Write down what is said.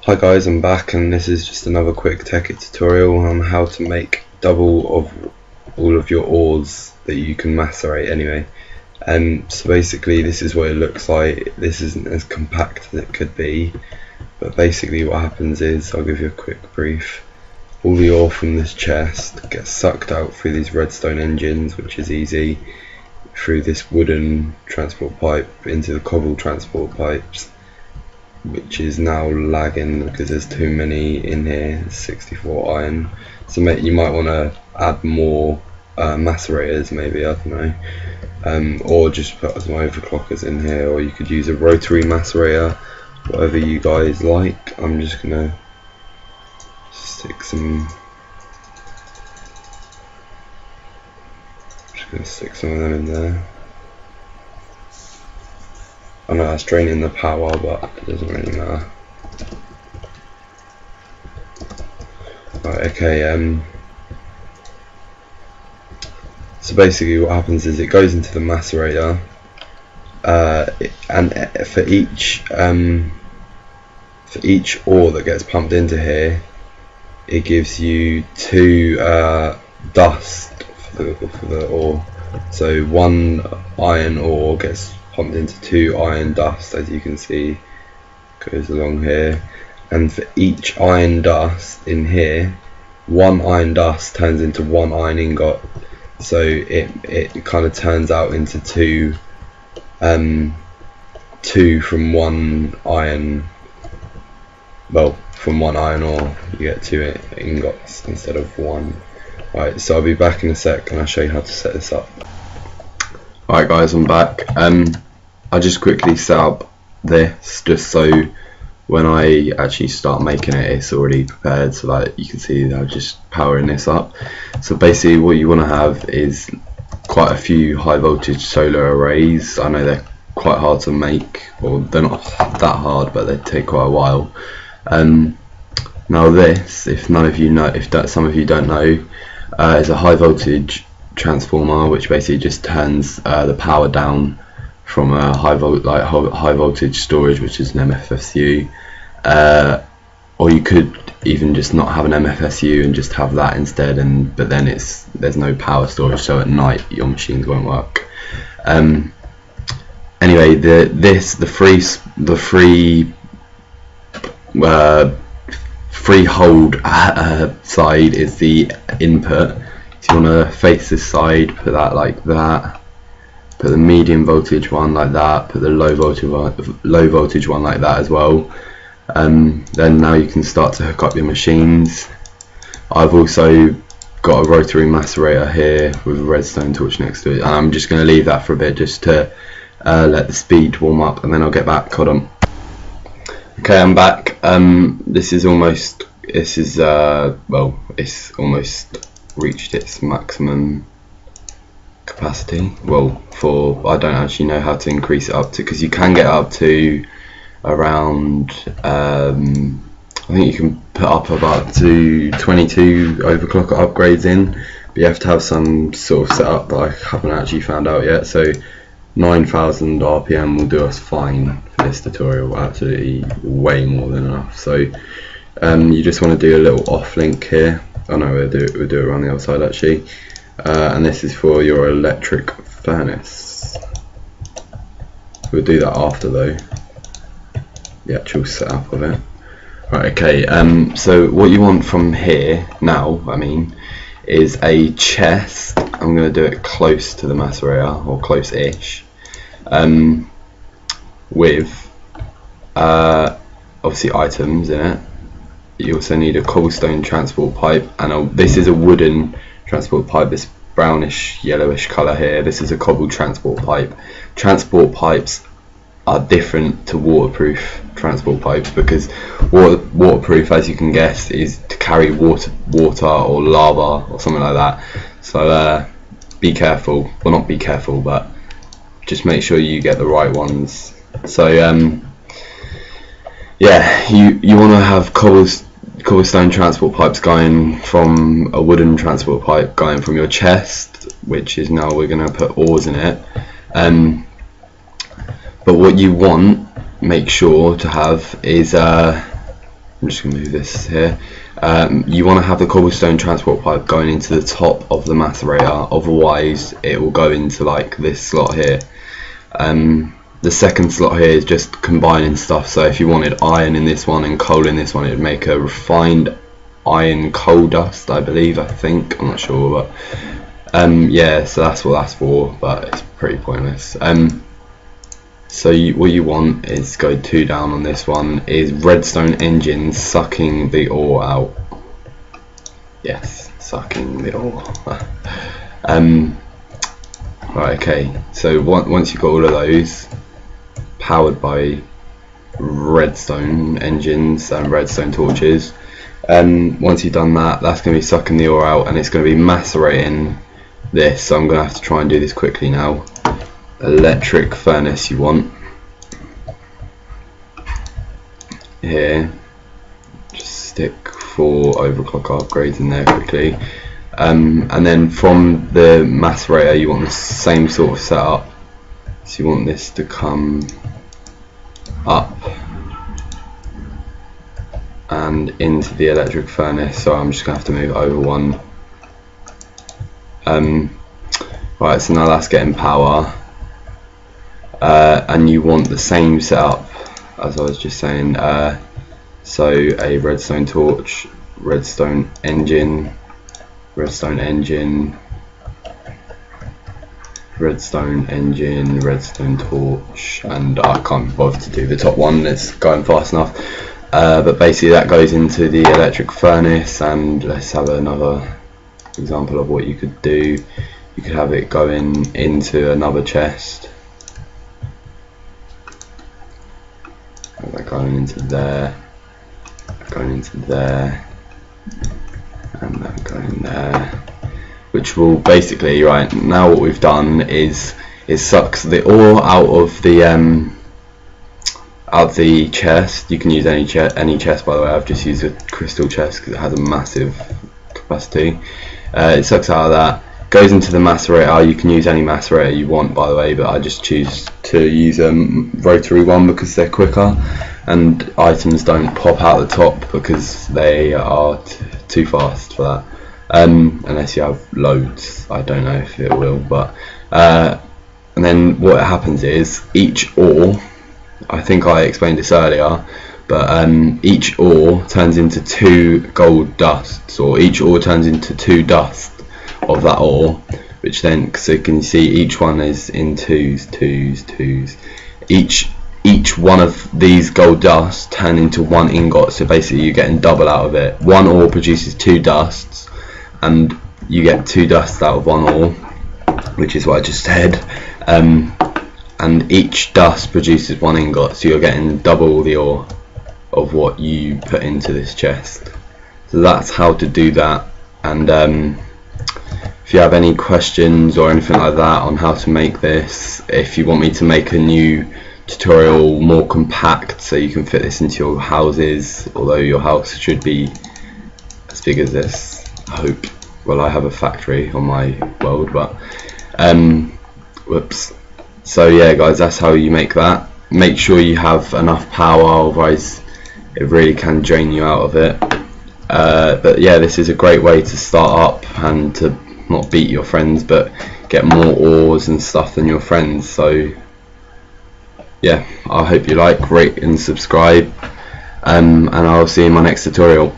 Hi guys, I'm back and this is just another quick Tekkit tutorial on how to make double of all of your ores that you can macerate anyway. So basically this is what it looks like. This isn't as compact as it could be, but basically what happens is, I'll give you a quick brief. All the ore from this chest gets sucked out through these redstone engines, which is easy, through this wooden transport pipe into the cobble transport pipes, which is now lagging because there's too many in here. 64 iron, so you might want to add more macerators, maybe, I don't know, or just put some overclockers in here, or you could use a rotary macerator, whatever you guys like. I'm just gonna stick some of them in there. I know that's draining the power, but it doesn't really matter. Right, okay, so basically what happens is it goes into the macerator, and for each ore that gets pumped into here, it gives you 2 dust for the ore. So 1 iron ore gets pumped into 2 iron dust, as you can see, goes along here, and for each iron dust in here, 1 iron dust turns into 1 iron ingot. So it kind of turns out into 2 from 1 iron. Well, from 1 iron ore you get 2 ingots instead of 1. Right, so I'll be back in a sec and I'll show you how to set this up. Alright guys, I'm back. I just quickly set up this just so when I actually start making it, it's already prepared, so that you can see that I'm just powering this up. So basically what you want to have is quite a few high voltage solar arrays. I know they're quite hard to make, or they're not that hard, but they take quite a while. Now this, if some of you don't know, is a high voltage transformer, which basically just turns the power down from a high voltage storage, which is an MFSU, or you could even just not have an MFSU and just have that instead, but then there's no power storage, so at night your machines won't work. Anyway, the freehold side is the input. So you want to face this side, put that like that, put the medium voltage one like that, put the low voltage one like that as well. Then now you can start to hook up your machines. I've also got a rotary macerator here with a redstone torch next to it, and I'm just going to leave that for a bit just to let the speed warm up, and then I'll get back. Hold on. Okay, I'm back. It's almost reached its maximum capacity. Well, I don't actually know how to increase it up to, because you can get up to around I think you can put up about to 22 overclocker upgrades in, but you have to have some sort of setup that I haven't actually found out yet. So 9,000 RPM will do us fine for this tutorial, absolutely way more than enough. So you just want to do a little off link here. Oh no, we'll do it around the other side actually. And this is for your electric furnace. We'll do that after though, the actual setup of it. Right, okay, so what you want from here now, is a chest. I'm going to do it close to the macerator, or close-ish, with obviously items in it. You also need a cobblestone transport pipe, and this is a wooden transport pipe, this brownish yellowish colour here. This is a cobble transport pipe. Transport pipes are different to waterproof transport pipes, because waterproof, as you can guess, is to carry water or lava or something like that. So be careful, well, not be careful, but just make sure you get the right ones. So yeah, you want to have cobblestone transport pipes going from a wooden transport pipe going from your chest, which is now we're going to put ores in it. But what you want, make sure to have, is I'm just going to move this here. You want to have the cobblestone transport pipe going into the top of the macerator, otherwise it will go into like this slot here. The second slot here is just combining stuff, so if you wanted iron in this one and coal in this one, it would make a refined iron coal dust, I think, I'm not sure, but yeah, so that's what that's for, but it's pretty pointless. So what you want is go 2 down on this one, is redstone engine sucking the ore out. Yes, sucking the ore. Right, okay, so once you've got all of those powered by redstone engines and redstone torches, once you've done that, that's going to be sucking the ore out and it's going to be macerating this. So I'm going to have to try and do this quickly now. Electric furnace you want here, just stick 4 overclock upgrades in there quickly, and then from the macerator you want the same sort of setup. So you want this to come up and into the electric furnace, so I'm just going to have to move over one. Right, so now that's getting power, and you want the same setup as I was just saying, so a redstone torch, redstone engine, redstone engine, redstone engine, redstone torch, and I can't be bothered to do the top one, it's going fast enough. But basically that goes into the electric furnace, and let's have another example of what you could do. You could have it going into another chest, going into there, going into there, and then going there, which will basically, right now what we've done is it sucks the ore out of the chest. You can use any chest, by the way. I've just used a crystal chest because it has a massive capacity. It sucks out of that, goes into the macerator. You can use any macerator you want, by the way, but I just choose to use a rotary one because they're quicker and items don't pop out the top because they are too fast for that, unless you have loads. I don't know if it will, but and then what happens is each ore, I think I explained this earlier, but each ore turns into 2 gold dusts, or each ore turns into 2 dust of that ore, which then, so you can see each one is in 2s, 2s, 2s. Each one of these gold dusts turn into 1 ingot, so basically you're getting double out of it. 1 ore produces 2 dusts, and you get 2 dusts out of 1 ore, which is what I just said. And each dust produces 1 ingot, so you're getting double the ore of what you put into this chest. So that's how to do that. And if you have any questions or anything like that on how to make this, if you want me to make a new tutorial more compact so you can fit this into your houses, although your house should be as big as this, I hope. Well, I have a factory on my world, but whoops. So yeah guys, that's how you make that. Make sure you have enough power, otherwise it really can drain you out of it. But yeah, this is a great way to start up and to not beat your friends but get more ores and stuff than your friends. So yeah, I hope you like, rate and subscribe, and I'll see you in my next tutorial.